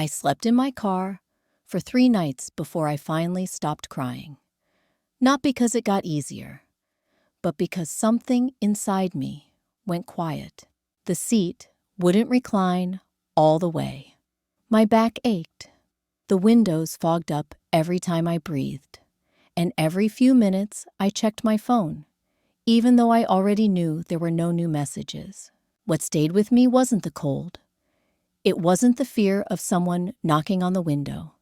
I slept in my car for 3 nights before I finally stopped crying. Not because it got easier, but because something inside me went quiet. The seat wouldn't recline all the way. My back ached. The windows fogged up every time I breathed. And every few minutes I checked my phone, even though I already knew there were no new messages. What stayed with me wasn't the cold. It wasn't the fear of someone knocking on the window.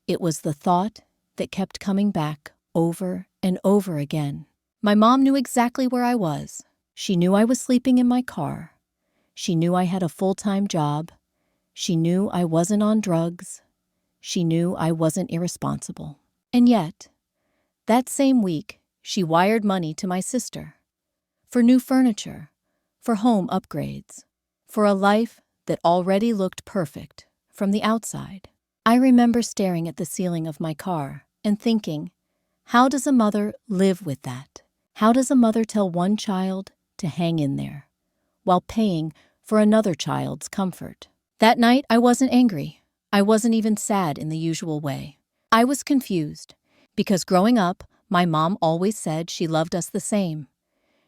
It was the thought that kept coming back over and over again. My mom knew exactly where I was. She knew I was sleeping in my car. She knew I had a full-time job. She knew I wasn't on drugs. She knew I wasn't irresponsible. And yet, that same week, she wired money to my sister for new furniture, for home upgrades, for a life that already looked perfect from the outside. I remember staring at the ceiling of my car and thinking, how does a mother live with that? How does a mother tell one child to hang in there while paying for another child's comfort? That night, I wasn't angry. I wasn't even sad in the usual way. I was confused because growing up, my mom always said she loved us the same.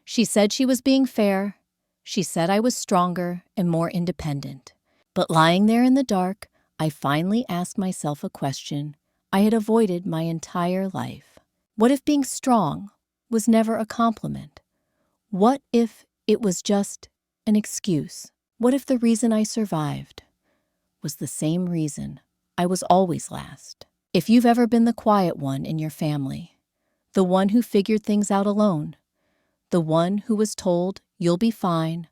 She said she was being fair. She said I was stronger and more independent. But lying there in the dark, I finally asked myself a question I had avoided my entire life. What if being strong was never a compliment? What if it was just an excuse? What if the reason I survived was the same reason I was always last? If you've ever been the quiet one in your family, the one who figured things out alone, the one who was told you'll be fine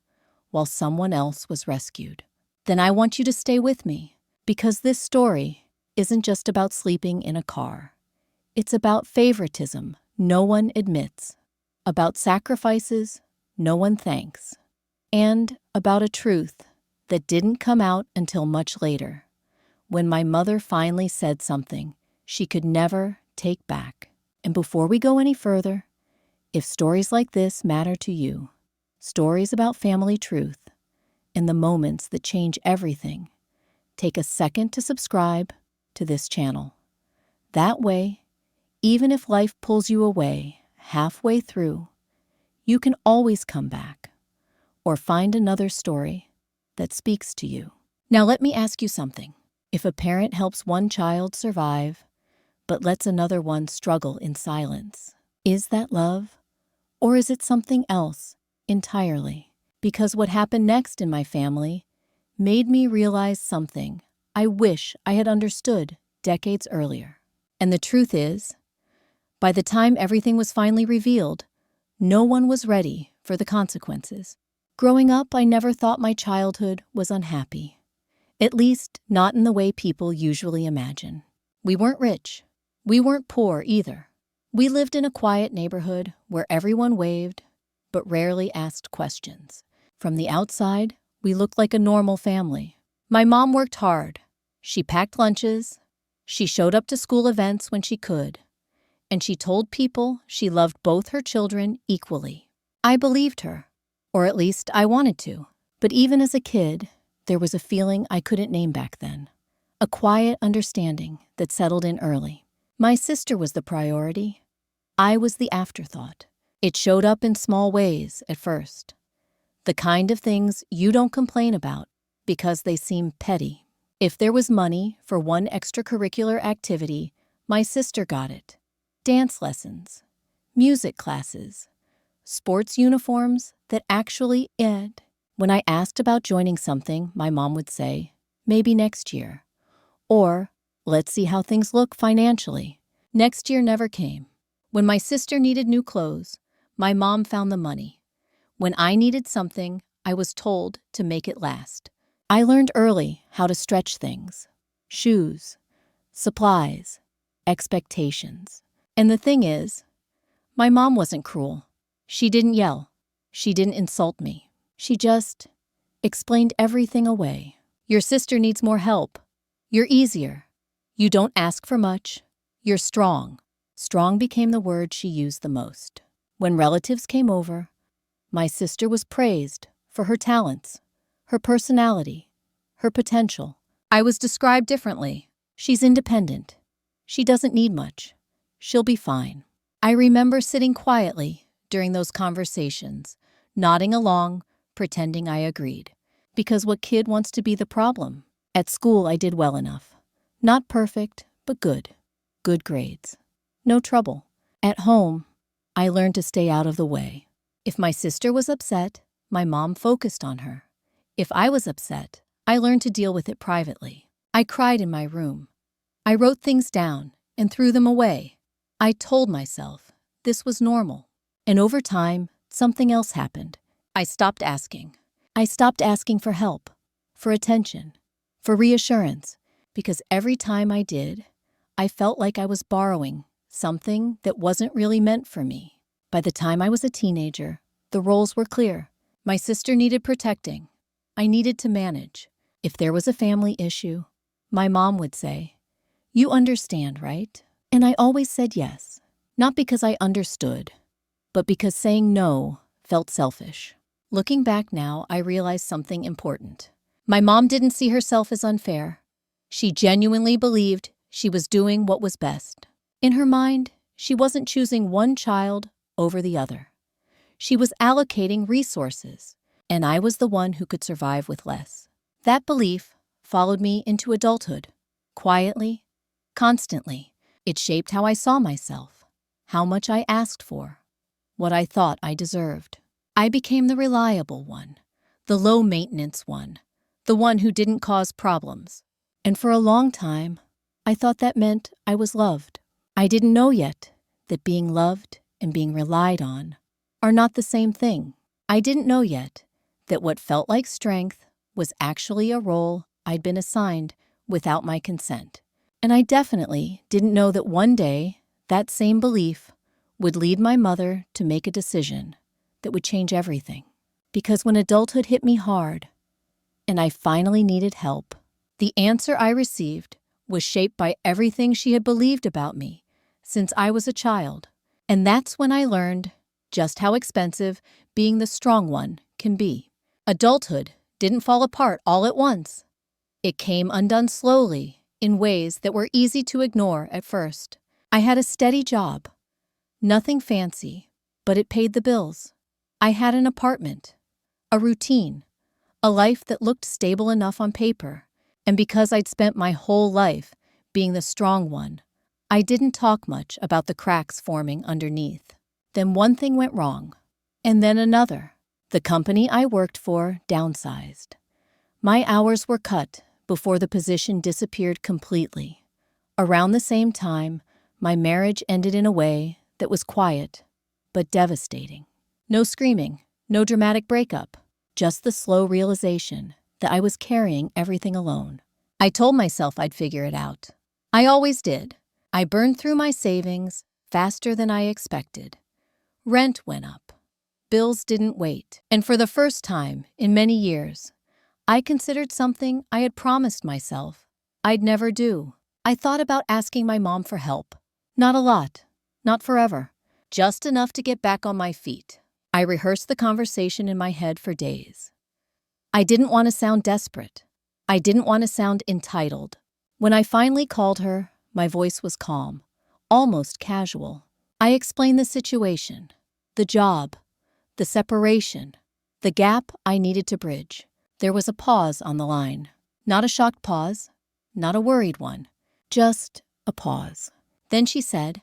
while someone else was rescued, then I want you to stay with me, because this story isn't just about sleeping in a car. It's about favoritism no one admits, about sacrifices no one thanks, and about a truth that didn't come out until much later, when my mother finally said something she could never take back. And before we go any further, if stories like this matter to you, stories about family truth and the moments that change everything, take a second to subscribe to this channel. That way, even if life pulls you away halfway through, you can always come back or find another story that speaks to you. Now let me ask you something. If a parent helps one child survive, but lets another one struggle in silence, is that love? Or is it something else entirely? Because what happened next in my family made me realize something I wish I had understood decades earlier. And the truth is, by the time everything was finally revealed, no one was ready for the consequences. Growing up, I never thought my childhood was unhappy. At least, not in the way people usually imagine. We weren't rich. We weren't poor either. We lived in a quiet neighborhood where everyone waved, but rarely asked questions. From the outside, we looked like a normal family. My mom worked hard. She packed lunches. She showed up to school events when she could. And she told people she loved both her children equally. I believed her, or at least I wanted to. But even as a kid, there was a feeling I couldn't name back then. A quiet understanding that settled in early. My sister was the priority. I was the afterthought. It showed up in small ways at first. The kind of things you don't complain about because they seem petty. If there was money for one extracurricular activity, my sister got it. Dance lessons, music classes, sports uniforms that actually ed. When I asked about joining something, my mom would say, maybe next year. Or, let's see how things look financially. Next year never came. When my sister needed new clothes, my mom found the money. When I needed something, I was told to make it last. I learned early how to stretch things. Shoes, supplies, expectations. And the thing is, my mom wasn't cruel. She didn't yell. She didn't insult me. She just explained everything away. Your sister needs more help. You're easier. You don't ask for much. You're strong. Strong became the word she used the most. When relatives came over, my sister was praised for her talents, her personality, her potential. I was described differently. She's independent. She doesn't need much. She'll be fine. I remember sitting quietly during those conversations, nodding along, pretending I agreed. Because what kid wants to be the problem? At school, I did well enough. Not perfect, but good. Good grades. No trouble. At home, I learned to stay out of the way. If my sister was upset, my mom focused on her. If I was upset, I learned to deal with it privately. I cried in my room. I wrote things down and threw them away. I told myself this was normal. And over time, something else happened. I stopped asking. I stopped asking for help, for attention, for reassurance, because every time I did, I felt like I was borrowing something that wasn't really meant for me. By the time I was a teenager, the roles were clear. My sister needed protecting. I needed to manage. If there was a family issue, my mom would say, "You understand, right?" And I always said yes, not because I understood, but because saying no felt selfish. Looking back now, I realized something important. My mom didn't see herself as unfair. She genuinely believed she was doing what was best. In her mind, she wasn't choosing one child over the other. She was allocating resources, and I was the one who could survive with less. That belief followed me into adulthood, quietly, constantly. It shaped how I saw myself, how much I asked for, what I thought I deserved. I became the reliable one, the low-maintenance one, the one who didn't cause problems. And for a long time, I thought that meant I was loved. I didn't know yet that being loved and being relied on are not the same thing. I didn't know yet that what felt like strength was actually a role I'd been assigned without my consent. And I definitely didn't know that one day that same belief would lead my mother to make a decision that would change everything. Because when adulthood hit me hard and I finally needed help, the answer I received was shaped by everything she had believed about me since I was a child. And that's when I learned just how expensive being the strong one can be. Adulthood didn't fall apart all at once. It came undone slowly in ways that were easy to ignore at first. I had a steady job. Nothing fancy, but it paid the bills. I had an apartment, a routine, a life that looked stable enough on paper. And because I'd spent my whole life being the strong one, I didn't talk much about the cracks forming underneath. Then one thing went wrong, and then another. The company I worked for downsized. My hours were cut before the position disappeared completely. Around the same time, my marriage ended in a way that was quiet, but devastating. No screaming, no dramatic breakup, just the slow realization that I was carrying everything alone. I told myself I'd figure it out. I always did. I burned through my savings faster than I expected. Rent went up. Bills didn't wait. And for the first time in many years, I considered something I had promised myself I'd never do. I thought about asking my mom for help. Not a lot. Not forever. Just enough to get back on my feet. I rehearsed the conversation in my head for days. I didn't want to sound desperate. I didn't want to sound entitled. When I finally called her, my voice was calm, almost casual. I explained the situation, the job, the separation, the gap I needed to bridge. There was a pause on the line. Not a shocked pause, not a worried one, just a pause. Then she said,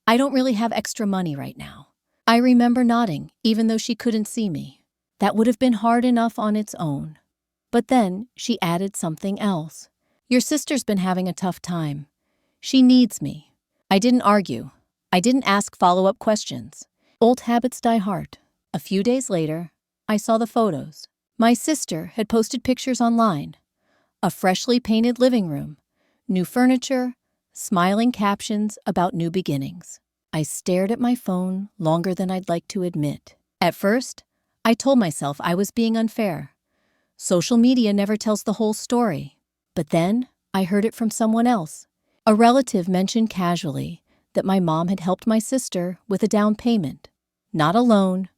"I don't really have extra money right now." I remember nodding, even though she couldn't see me. That would have been hard enough on its own. But then she added something else. "Your sister's been having a tough time. She needs me." I didn't argue. I didn't ask follow-up questions. Old habits die hard. A few days later, I saw the photos. My sister had posted pictures online. A freshly painted living room, new furniture, smiling captions about new beginnings. I stared at my phone longer than I'd like to admit. At first, I told myself I was being unfair. Social media never tells the whole story. But then I heard it from someone else. A relative mentioned casually that my mom had helped my sister with a down payment. Not a loan,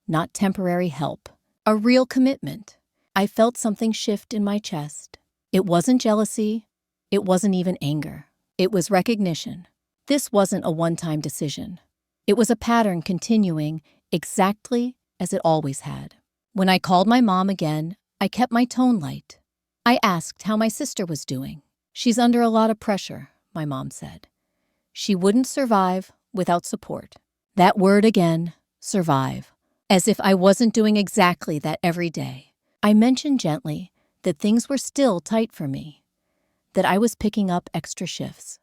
not temporary help. A real commitment. I felt something shift in my chest. It wasn't jealousy. It wasn't even anger. It was recognition. This wasn't a one-time decision. It was a pattern continuing exactly as it always had. When I called my mom again, I kept my tone light. I asked how my sister was doing. "She's under a lot of pressure," my mom said. "She wouldn't survive without support." That word again, survive, as if I wasn't doing exactly that every day. I mentioned gently that things were still tight for me, that I was picking up extra shifts,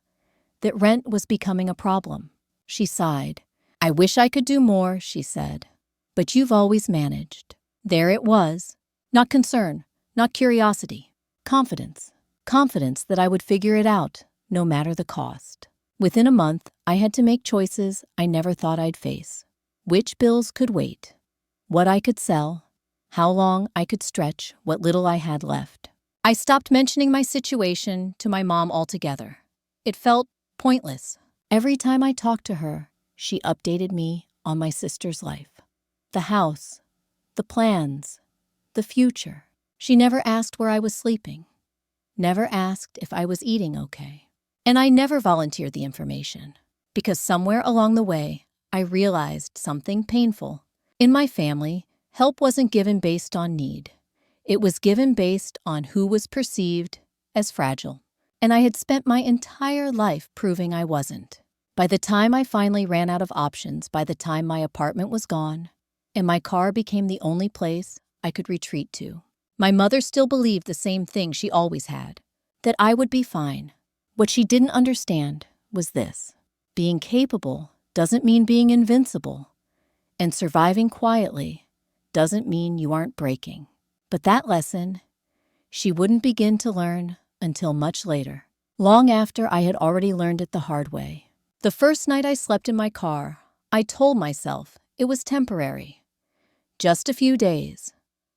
that rent was becoming a problem. She sighed. "I wish I could do more," she said. "But you've always managed." There it was. Not concern, not curiosity. Confidence. Confidence that I would figure it out, no matter the cost. Within a month, I had to make choices I never thought I'd face. Which bills could wait, what I could sell, how long I could stretch what little I had left. I stopped mentioning my situation to my mom altogether. It felt pointless. Every time I talked to her, she updated me on my sister's life. The house, the plans, the future. She never asked where I was sleeping, never asked if I was eating okay. And I never volunteered the information, because somewhere along the way, I realized something painful. In my family, help wasn't given based on need. It was given based on who was perceived as fragile. And I had spent my entire life proving I wasn't. By the time I finally ran out of options, by the time my apartment was gone, and my car became the only place I could retreat to, my mother still believed the same thing she always had, that I would be fine. What she didn't understand was this: being capable doesn't mean being invincible, and surviving quietly doesn't mean you aren't breaking. But that lesson, she wouldn't begin to learn until much later, long after I had already learned it the hard way. The first night I slept in my car, I told myself it was temporary. Just a few days,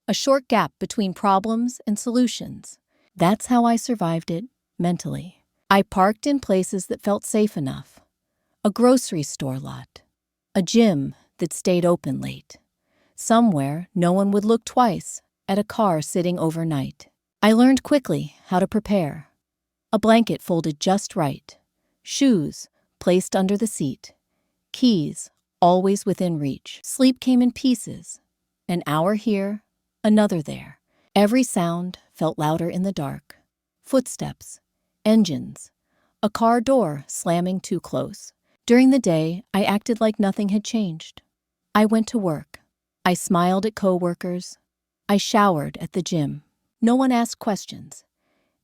a short gap between problems and solutions. That's how I survived it mentally. I parked in places that felt safe enough. A grocery store lot, a gym that stayed open late, somewhere no one would look twice at a car sitting overnight. I learned quickly how to prepare. A blanket folded just right, shoes placed under the seat, keys always within reach. Sleep came in pieces, an hour here, another there. Every sound felt louder in the dark. Footsteps, engines, a car door slamming too close. During the day, I acted like nothing had changed. I went to work. I smiled at coworkers. I showered at the gym. No one asked questions,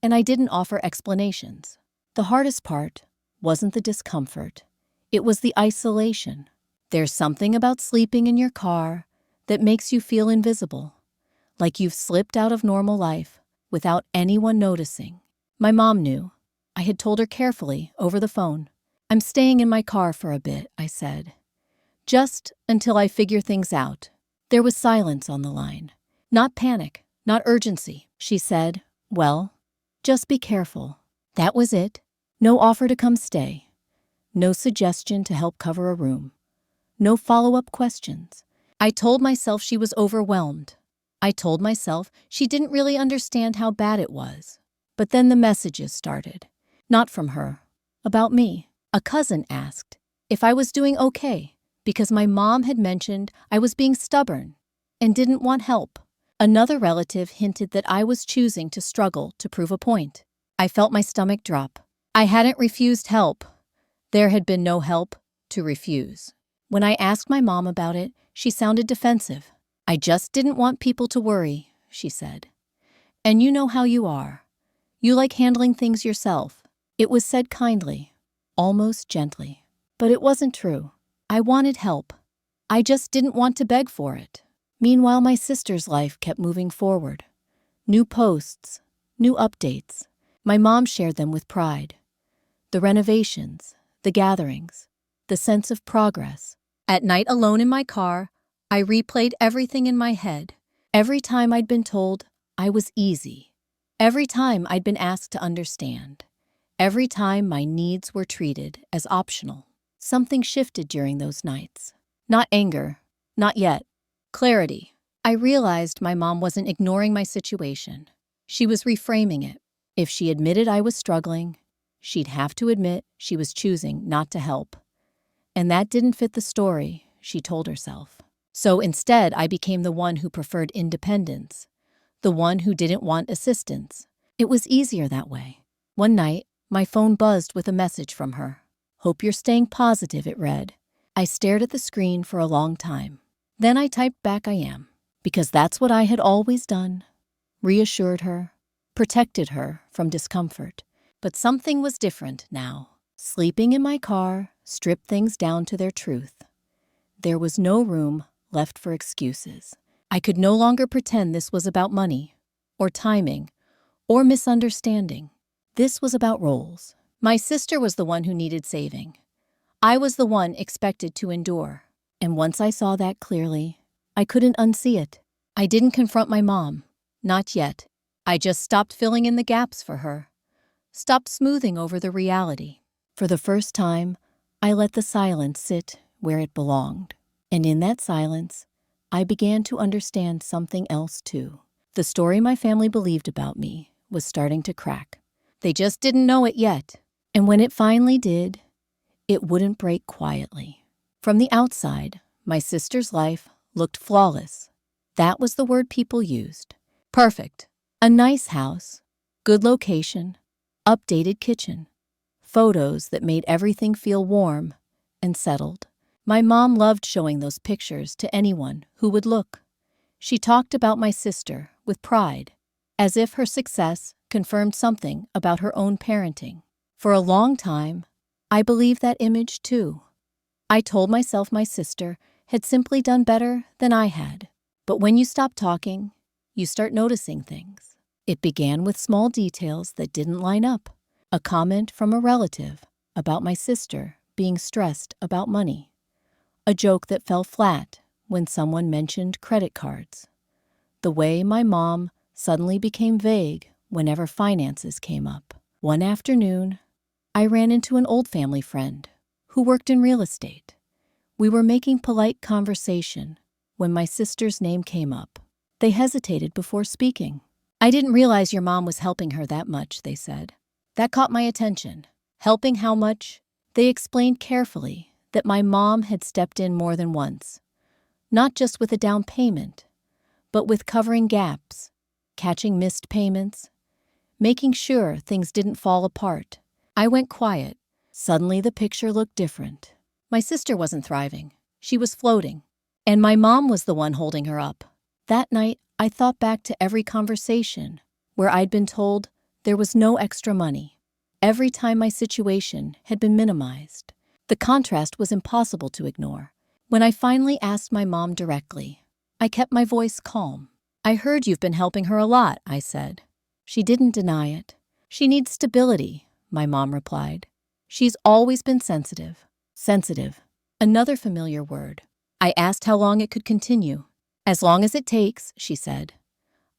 and I didn't offer explanations. The hardest part wasn't the discomfort. It was the isolation. There's something about sleeping in your car that makes you feel invisible, like you've slipped out of normal life without anyone noticing. My mom knew. I had told her carefully over the phone. "I'm staying in my car for a bit," I said. "Just until I figure things out." There was silence on the line. Not panic, not urgency. She said, "Well, just be careful." That was it. No offer to come stay. No suggestion to help cover a room. No follow-up questions. I told myself she was overwhelmed. I told myself she didn't really understand how bad it was. But then the messages started. Not from her. About me. A cousin asked if I was doing okay because my mom had mentioned I was being stubborn and didn't want help. Another relative hinted that I was choosing to struggle to prove a point. I felt my stomach drop. I hadn't refused help. There had been no help to refuse. When I asked my mom about it, she sounded defensive. "I just didn't want people to worry," she said. "And you know how you are. You like handling things yourself." It was said kindly, almost gently. But it wasn't true. I wanted help. I just didn't want to beg for it. Meanwhile, my sister's life kept moving forward. New posts, new updates. My mom shared them with pride. The renovations, the gatherings, the sense of progress. At night, alone in my car, I replayed everything in my head. Every time I'd been told I was easy. Every time I'd been asked to understand. Every time my needs were treated as optional. Something shifted during those nights. Not anger, not yet. Clarity. I realized my mom wasn't ignoring my situation. She was reframing it. If she admitted I was struggling, she'd have to admit she was choosing not to help. And that didn't fit the story, she told herself. So instead, I became the one who preferred independence, the one who didn't want assistance. It was easier that way. One night, my phone buzzed with a message from her. "Hope you're staying positive," it read. I stared at the screen for a long time. Then I typed back, "I am," because that's what I had always done. Reassured her, protected her from discomfort. But something was different now. Sleeping in my car stripped things down to their truth. There was no room left for excuses. I could no longer pretend this was about money, or timing, or misunderstanding. This was about roles. My sister was the one who needed saving. I was the one expected to endure. And once I saw that clearly, I couldn't unsee it. I didn't confront my mom. Not yet. I just stopped filling in the gaps for her. Stopped smoothing over the reality. For the first time, I let the silence sit where it belonged. And in that silence, I began to understand something else too. The story my family believed about me was starting to crack. They just didn't know it yet. And when it finally did, it wouldn't break quietly. From the outside, my sister's life looked flawless. That was the word people used. Perfect. A nice house, good location, updated kitchen, photos that made everything feel warm and settled. My mom loved showing those pictures to anyone who would look. She talked about my sister with pride, as if her success confirmed something about her own parenting. For a long time, I believed that image too. I told myself my sister had simply done better than I had. But when you stop talking, you start noticing things. It began with small details that didn't line up. A comment from a relative about my sister being stressed about money. A joke that fell flat when someone mentioned credit cards. The way my mom suddenly became vague whenever finances came up. One afternoon, I ran into an old family friend who worked in real estate. We were making polite conversation when my sister's name came up. They hesitated before speaking. "I didn't realize your mom was helping her that much," they said. That caught my attention. Helping how much? They explained carefully that my mom had stepped in more than once. Not just with a down payment, but with covering gaps, catching missed payments, making sure things didn't fall apart. I went quiet. Suddenly the picture looked different. My sister wasn't thriving. She was floating. And my mom was the one holding her up. That night, I thought back to every conversation where I'd been told there was no extra money. Every time my situation had been minimized. The contrast was impossible to ignore. When I finally asked my mom directly, I kept my voice calm. "I heard you've been helping her a lot," I said. She didn't deny it. "She needs stability," my mom replied. "She's always been sensitive." Sensitive. Another familiar word. I asked how long it could continue. "As long as it takes," she said.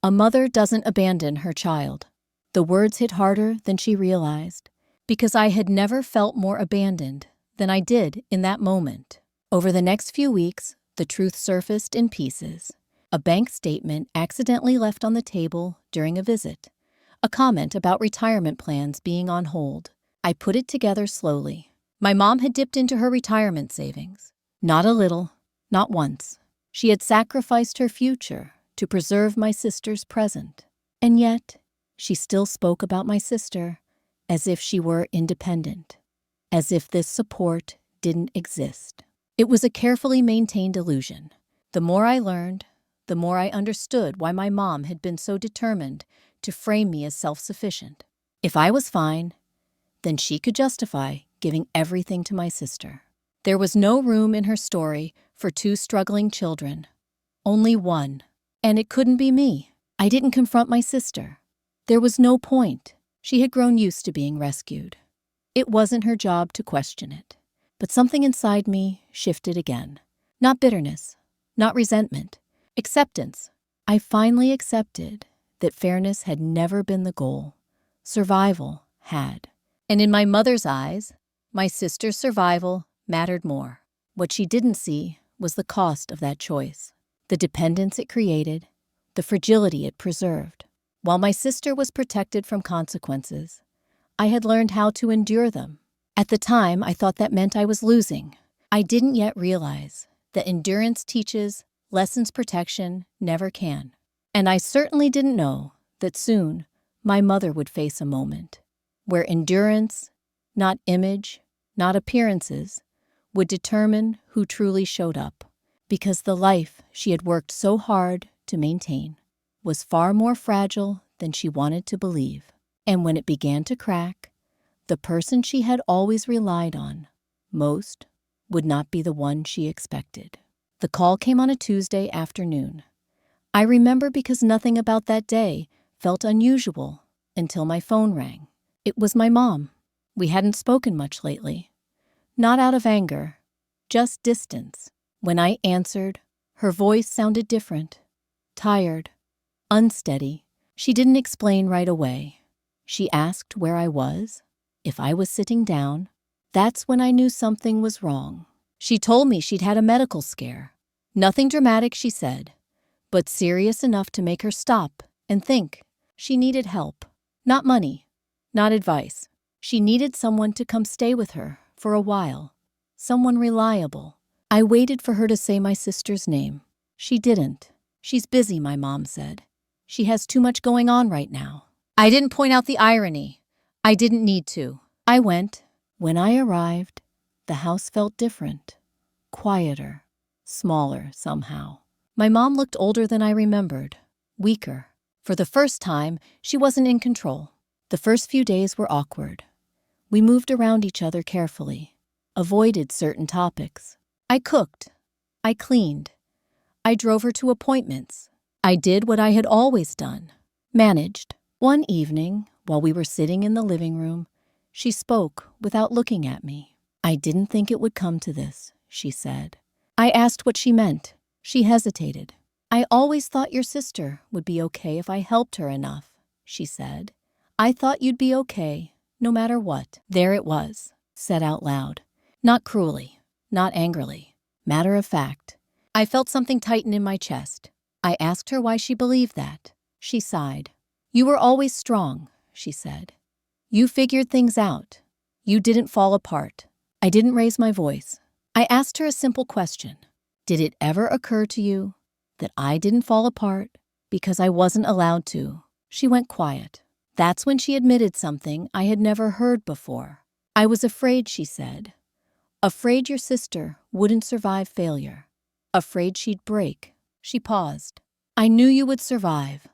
A mother doesn't abandon her child. The words hit harder than she realized, because I had never felt more abandoned than I did in that moment. Over the next few weeks, the truth surfaced in pieces. A bank statement accidentally left on the table during a visit. A comment about retirement plans being on hold. I put it together slowly. My mom had dipped into her retirement savings. Not a little, not once. She had sacrificed her future to preserve my sister's present. And yet, she still spoke about my sister as if she were independent, as if this support didn't exist. It was a carefully maintained illusion. The more I learned, the more I understood why my mom had been so determined to frame me as self-sufficient. If I was fine, then she could justify giving everything to my sister. There was no room in her story for two struggling children. Only one. And it couldn't be me. I didn't confront my sister. There was no point. She had grown used to being rescued. It wasn't her job to question it. But something inside me shifted again. Not bitterness, not resentment. Acceptance. I finally accepted that fairness had never been the goal. Survival had. And in my mother's eyes, my sister's survival mattered more. What she didn't see was the cost of that choice, the dependence it created, the fragility it preserved. While my sister was protected from consequences, I had learned how to endure them. At the time, I thought that meant I was losing. I didn't yet realize that endurance teaches lessons protection never can. And I certainly didn't know that soon my mother would face a moment where endurance, not image, not appearances, would determine who truly showed up, because the life she had worked so hard to maintain was far more fragile than she wanted to believe. And when it began to crack, the person she had always relied on most would not be the one she expected. The call came on a Tuesday afternoon. I remember because nothing about that day felt unusual until my phone rang. It was my mom. We hadn't spoken much lately. Not out of anger, just distance. When I answered, her voice sounded different. Tired, unsteady. She didn't explain right away. She asked where I was, if I was sitting down. That's when I knew something was wrong. She told me she'd had a medical scare. Nothing dramatic, she said, but serious enough to make her stop and think. She needed help. Not money, not advice. She needed someone to come stay with her for a while. Someone reliable. I waited for her to say my sister's name. She didn't. She's busy, my mom said. She has too much going on right now. I didn't point out the irony. I didn't need to. I went. When I arrived, the house felt different. Quieter. Smaller, somehow. My mom looked older than I remembered. Weaker. For the first time, she wasn't in control. The first few days were awkward. We moved around each other carefully. Avoided certain topics. I cooked. I cleaned. I drove her to appointments. I did what I had always done. Managed. One evening, while we were sitting in the living room, she spoke without looking at me. I didn't think it would come to this, she said. I asked what she meant. She hesitated. I always thought your sister would be okay if I helped her enough, she said. I thought you'd be okay, no matter what. There it was, said out loud. Not cruelly, not angrily. Matter of fact. I felt something tighten in my chest. I asked her why she believed that. She sighed. You were always strong, she said. You figured things out. You didn't fall apart. I didn't raise my voice. I asked her a simple question. Did it ever occur to you that I didn't fall apart because I wasn't allowed to? She went quiet. That's when she admitted something I had never heard before. I was afraid, she said. Afraid your sister wouldn't survive failure. Afraid she'd break. She paused. I knew you would survive,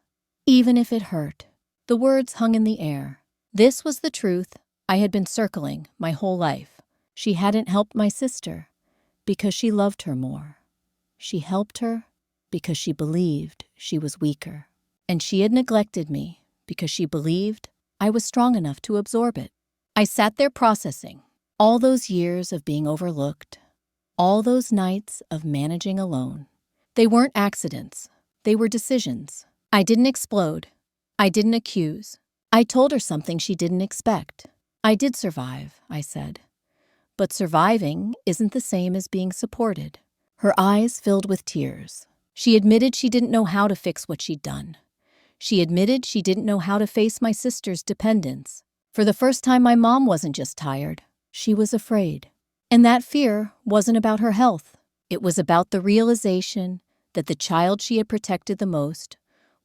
even if it hurt. The words hung in the air. This was the truth I had been circling my whole life. She hadn't helped my sister because she loved her more. She helped her because she believed she was weaker. And she had neglected me because she believed I was strong enough to absorb it. I sat there processing all those years of being overlooked, all those nights of managing alone. They weren't accidents. They were decisions. I didn't explode. I didn't accuse. I told her something she didn't expect. I did survive, I said. But surviving isn't the same as being supported. Her eyes filled with tears. She admitted she didn't know how to fix what she'd done. She admitted she didn't know how to face my sister's dependence. For the first time, my mom wasn't just tired. She was afraid. And that fear wasn't about her health. It was about the realization that the child she had protected the most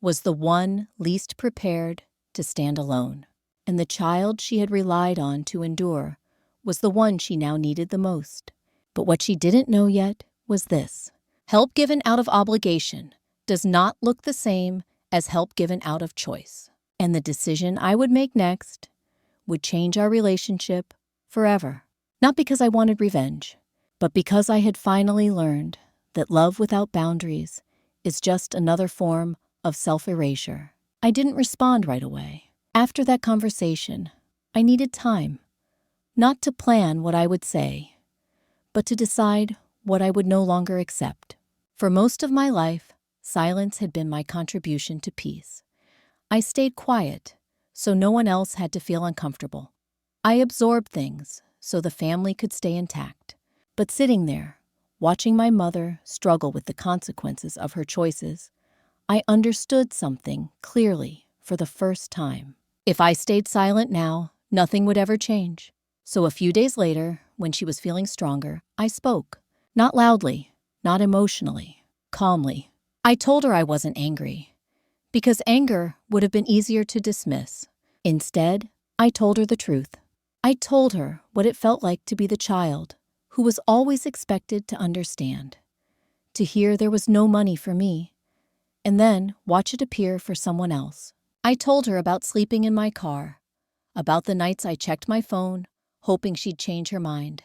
was the one least prepared to stand alone. And the child she had relied on to endure was the one she now needed the most. But what she didn't know yet was this. Help given out of obligation does not look the same as help given out of choice. And the decision I would make next would change our relationship forever. Not because I wanted revenge, but because I had finally learned that love without boundaries is just another form of self-erasure. I didn't respond right away. After that conversation, I needed time. Not to plan what I would say, but to decide what I would no longer accept. For most of my life, silence had been my contribution to peace. I stayed quiet, so no one else had to feel uncomfortable. I absorbed things so the family could stay intact. But sitting there, watching my mother struggle with the consequences of her choices, I understood something clearly for the first time. If I stayed silent now, nothing would ever change. So a few days later, when she was feeling stronger, I spoke. Not loudly, not emotionally, calmly. I told her I wasn't angry, because anger would have been easier to dismiss. Instead, I told her the truth. I told her what it felt like to be the child who was always expected to understand, to hear there was no money for me, and then watch it appear for someone else. I told her about sleeping in my car, about the nights I checked my phone, hoping she'd change her mind,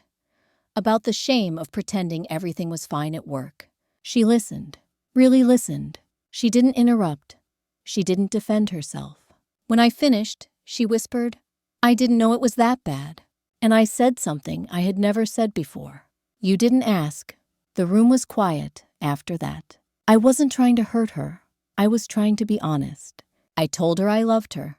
about the shame of pretending everything was fine at work. She listened, really listened. She didn't interrupt. She didn't defend herself. When I finished, she whispered, "I didn't know it was that bad." And I said something I had never said before. "You didn't ask." The room was quiet after that. I wasn't trying to hurt her. I was trying to be honest. I told her I loved her,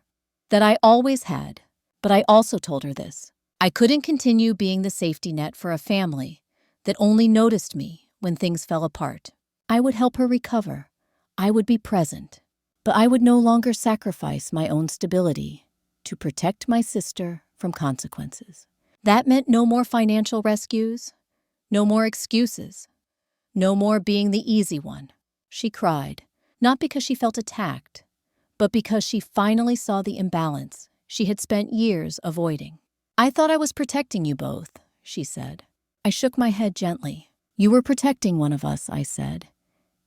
that I always had, but I also told her this. I couldn't continue being the safety net for a family that only noticed me when things fell apart. I would help her recover. I would be present. But I would no longer sacrifice my own stability to protect my sister from consequences. That meant no more financial rescues, no more excuses, no more being the easy one. She cried, not because she felt attacked, but because she finally saw the imbalance she had spent years avoiding. "I thought I was protecting you both," she said. I shook my head gently. "You were protecting one of us," I said,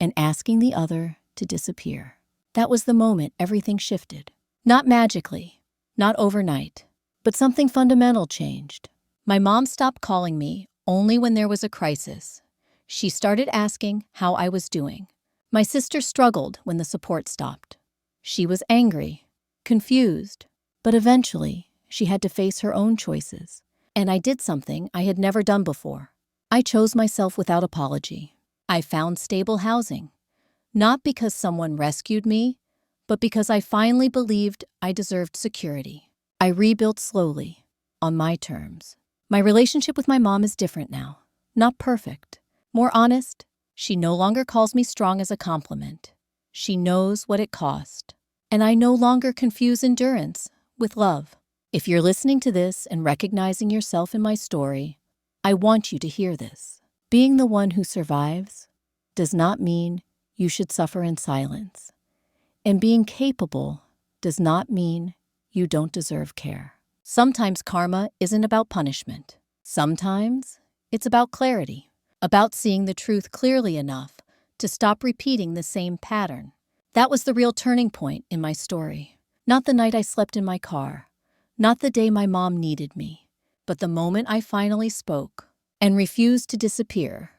"and asking the other to disappear." That was the moment everything shifted. Not magically, not overnight, but something fundamental changed. My mom stopped calling me only when there was a crisis. She started asking how I was doing. My sister struggled when the support stopped. She was angry, confused, but eventually she had to face her own choices. And I did something I had never done before. I chose myself without apology. I found stable housing. Not because someone rescued me, but because I finally believed I deserved security. I rebuilt slowly, on my terms. My relationship with my mom is different now. Not perfect. More honest. She no longer calls me strong as a compliment. She knows what it cost. And I no longer confuse endurance with love. If you're listening to this and recognizing yourself in my story, I want you to hear this. Being the one who survives does not mean you should suffer in silence. And being capable does not mean you don't deserve care. Sometimes karma isn't about punishment. Sometimes it's about clarity, about seeing the truth clearly enough to stop repeating the same pattern. That was the real turning point in my story. Not the night I slept in my car, not the day my mom needed me, but the moment I finally spoke and refused to disappear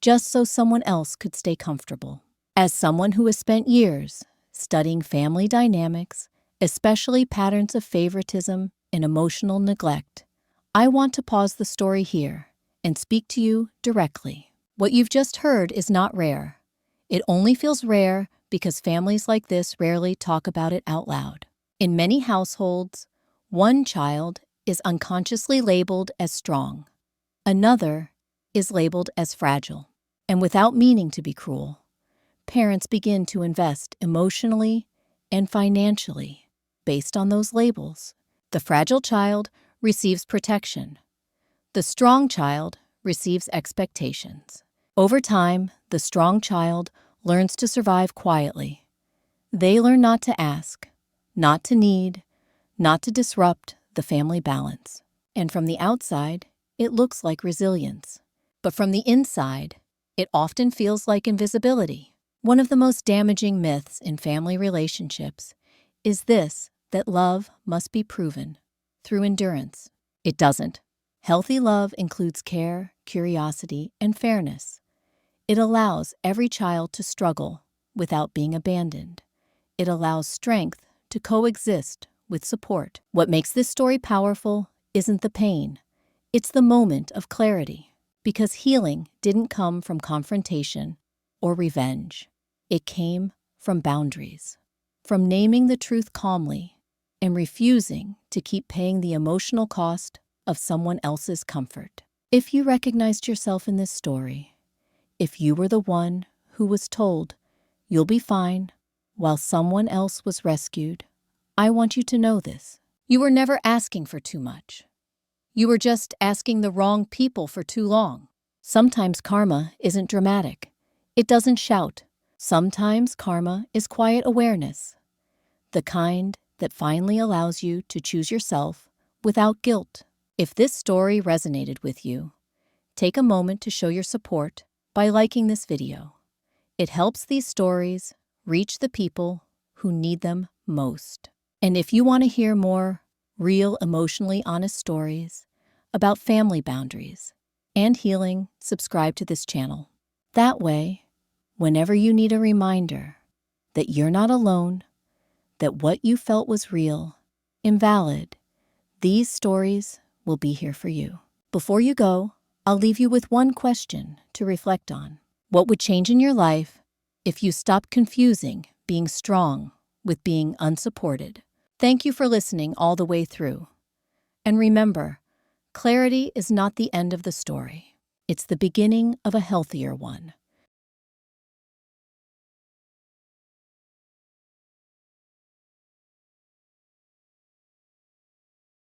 just so someone else could stay comfortable. As someone who has spent years studying family dynamics, especially patterns of favoritism and emotional neglect, I want to pause the story here and speak to you directly. What you've just heard is not rare. It only feels rare because families like this rarely talk about it out loud. In many households, one child is unconsciously labeled as strong. Another is labeled as fragile. And without meaning to be cruel, parents begin to invest emotionally and financially based on those labels. The fragile child receives protection. The strong child receives expectations. Over time, the strong child learns to survive quietly. They learn not to ask, not to need, not to disrupt the family balance. And from the outside, it looks like resilience. But from the inside, it often feels like invisibility. One of the most damaging myths in family relationships is this, that love must be proven through endurance. It doesn't. Healthy love includes care, curiosity, and fairness. It allows every child to struggle without being abandoned. It allows strength to coexist with support. What makes this story powerful isn't the pain. It's the moment of clarity, because healing didn't come from confrontation or revenge. It came from boundaries, from naming the truth calmly and refusing to keep paying the emotional cost of someone else's comfort. If you recognized yourself in this story, if you were the one who was told you'll be fine while someone else was rescued, I want you to know this. You were never asking for too much. You were just asking the wrong people for too long. Sometimes karma isn't dramatic. It doesn't shout. Sometimes karma is quiet awareness, the kind that finally allows you to choose yourself without guilt. If this story resonated with you, take a moment to show your support by liking this video. It helps these stories reach the people who need them most. And if you want to hear more real, emotionally honest stories about family boundaries and healing, subscribe to this channel. That way, whenever you need a reminder that you're not alone, that what you felt was real, invalid, these stories will be here for you. Before you go, I'll leave you with one question to reflect on. What would change in your life if you stopped confusing being strong with being unsupported? Thank you for listening all the way through. And remember, clarity is not the end of the story. It's the beginning of a healthier one.